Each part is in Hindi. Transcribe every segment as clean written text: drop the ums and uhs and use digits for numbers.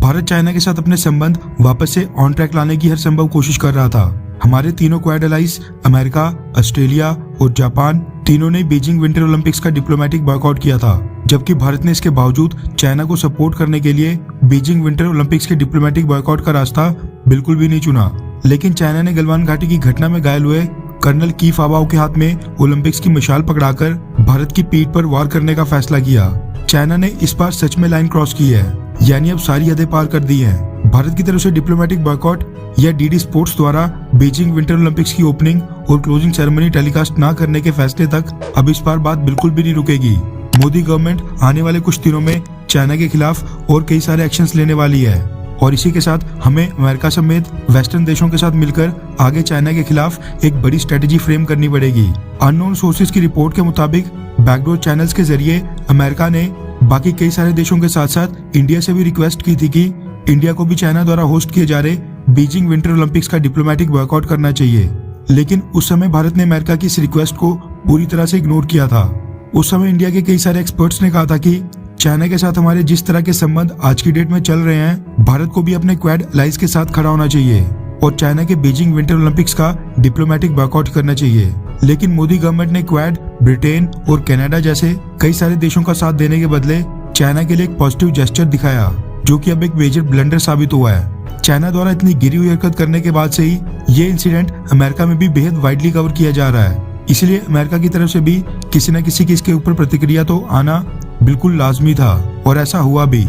भारत चाइना के साथ अपने संबंध वापस से ऑन ट्रैक लाने की हर संभव कोशिश कर रहा था। हमारे तीनों क्वाड एलाइज अमेरिका, ऑस्ट्रेलिया और जापान तीनों ने बीजिंग विंटर ओलंपिक्स का डिप्लोमेटिक बॉयकॉट किया था, जबकि भारत ने इसके बावजूद चाइना को सपोर्ट करने के लिए बीजिंग विंटर ओलंपिक्स के डिप्लोमेटिक बॉयकॉट का रास्ता बिल्कुल भी नहीं चुना। लेकिन चाइना ने गलवान घाटी की घटना में घायल हुए कर्नल की फाबाओ के हाथ में ओलंपिक्स की मशाल पकड़ाकर भारत की पीठ पर वार करने का फैसला किया। चाइना ने इस बार सच में लाइन क्रॉस की है, यानी अब सारी हदें पार कर दी हैं। भारत की तरफ से डिप्लोमेटिक बॉयकॉट या डीडी स्पोर्ट्स द्वारा बीजिंग विंटर ओलंपिक्स की ओपनिंग और क्लोजिंग सेरेमनी टेलीकास्ट न करने के फैसले तक अब इस बार बात बिल्कुल भी नहीं रुकेगी। मोदी गवर्नमेंट आने वाले कुछ दिनों में चाइना के खिलाफ और कई सारे एक्शंस लेने वाली है और इसी के साथ हमें अमेरिका समेत वेस्टर्न देशों के साथ मिलकर आगे चाइना के खिलाफ एक बड़ी स्ट्रेटेजी फ्रेम करनी पड़ेगी। अननोन सोर्सेज की रिपोर्ट के मुताबिक बैकडोर चैनल्स के जरिए अमेरिका ने बाकी कई सारे देशों के साथ साथ इंडिया से भी रिक्वेस्ट की थी कि इंडिया को भी चाइना द्वारा होस्ट किए जा रहे बीजिंग विंटर ओलंपिक्स का डिप्लोमेटिक बॉयकॉट करना चाहिए। लेकिन उस समय भारत ने अमेरिका की इस रिक्वेस्ट को पूरी तरह से इग्नोर किया था। उस समय इंडिया के कई सारे एक्सपर्ट्स ने कहा था कि चाइना के साथ हमारे जिस तरह के संबंध आज की डेट में चल रहे हैं, भारत को भी अपने क्वाड एलाइज के साथ खड़ा होना चाहिए और चाइना के बीजिंग विंटर ओलंपिक्स का डिप्लोमेटिक बॉयकॉट करना चाहिए। लेकिन मोदी गवर्नमेंट ने क्वाड, ब्रिटेन और कनाडा जैसे कई सारे देशों का साथ देने के बदले चाइना के लिए एक पॉजिटिव जेस्चर दिखाया, जो कि अब एक मेजर ब्लंडर साबित हुआ है। चाइना द्वारा इतनी गिरी हुई हरकत करने के बाद से ही ये इंसिडेंट अमेरिका में भी बेहद वाइडली कवर किया जा रहा है। इसलिए अमेरिका की तरफ से भी किसी न किसी की इसके ऊपर प्रतिक्रिया तो आना बिल्कुल लाजमी था और ऐसा हुआ भी।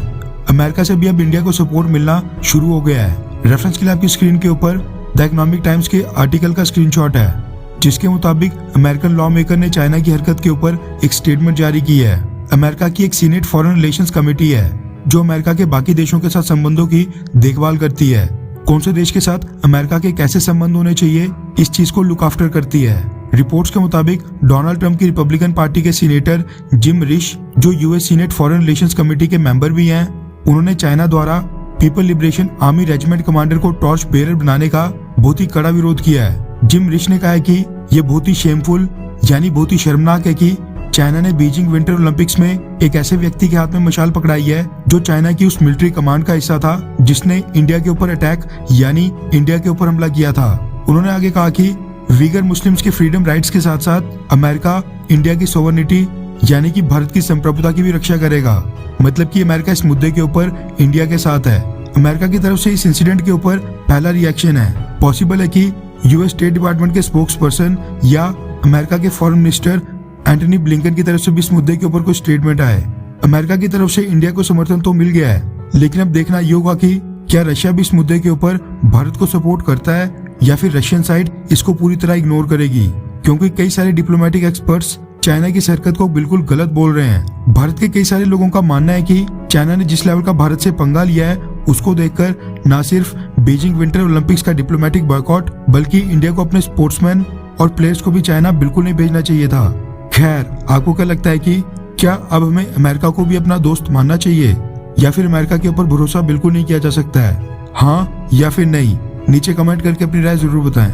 अमेरिका से भी अब इंडिया को सपोर्ट मिलना शुरू हो गया है। रेफरेंस के लिए आपकी स्क्रीन के ऊपर द इकोनॉमिक टाइम्स के आर्टिकल का स्क्रीनशॉट है, जिसके मुताबिक अमेरिकन लॉ मेकर ने चाइना की हरकत के ऊपर एक स्टेटमेंट जारी की है। अमेरिका की एक सीनेट फॉरेन रिलेशंस कमेटी है जो अमेरिका के बाकी देशों के साथ संबंधों की देखभाल करती है। कौन से देश के साथ अमेरिका के कैसे संबंध होने चाहिए, इस चीज को लुक आफ्टर करती है। रिपोर्ट्स के मुताबिक डोनाल्ड ट्रंप की रिपब्लिकन पार्टी के सीनेटर जिम रिश, जो US senate foreign relations committee के मेंबर भी हैं, उन्होंने चाइना द्वारा people liberation army regiment commander को टॉर्च बेरर बनाने का बहुत ही कड़ा विरोध किया है। जिम रिश ने कहा है कि यह बहुत ही शेमफुल यानी बहुत ही शर्मनाक है कि चाइना ने बीजिंग विंटर ओलंपिक्स में एक ऐसे व्यक्ति के हाथ में मशाल पकड़ाई है जो चाइना की उस मिलिट्री कमांड का हिस्सा था जिसने इंडिया के ऊपर अटैक यानी इंडिया के ऊपर हमला किया था। उन्होंने आगे कहा कि वीगर मुस्लिम्स के फ्रीडम राइट्स के साथ साथ अमेरिका इंडिया की सोवरेनिटी यानी कि भारत की संप्रभुता की भी रक्षा करेगा। मतलब कि अमेरिका इस मुद्दे के ऊपर इंडिया के साथ है। अमेरिका की तरफ से इस इंसिडेंट के ऊपर पहला रिएक्शन है। पॉसिबल है कि यूएस स्टेट डिपार्टमेंट के स्पोक्स पर्सन या अमेरिका के फॉरेन मिनिस्टर एंटनी ब्लिंकन की तरफ से भी इस मुद्दे के ऊपर कोई स्टेटमेंट आए। अमेरिका की तरफ से इंडिया को समर्थन तो मिल गया है, लेकिन अब देखना ये होगा कि क्या रशिया भी इस मुद्दे के ऊपर भारत को सपोर्ट करता है या फिर रशियन साइड इसको पूरी तरह इग्नोर करेगी, क्योंकि कई सारे डिप्लोमेटिक एक्सपर्ट्स चाइना की हरकत को बिल्कुल गलत बोल रहे हैं। भारत के कई सारे लोगों का मानना है कि चाइना ने जिस लेवल का भारत से पंगा लिया है उसको देखकर न सिर्फ बीजिंग विंटर ओलंपिक्स का डिप्लोमेटिक बॉयकॉट बल्कि इंडिया को अपने स्पोर्ट्समैन और प्लेयर्स को भी चाइना बिल्कुल नहीं भेजना चाहिए था। खैर, आपको क्या लगता है कि क्या अब हमें अमेरिका को भी अपना दोस्त मानना चाहिए या फिर अमेरिका के ऊपर भरोसा बिल्कुल नहीं किया जा सकता है? हाँ या फिर नहीं? नीचे कमेंट करके अपनी राय जरूर बताएं।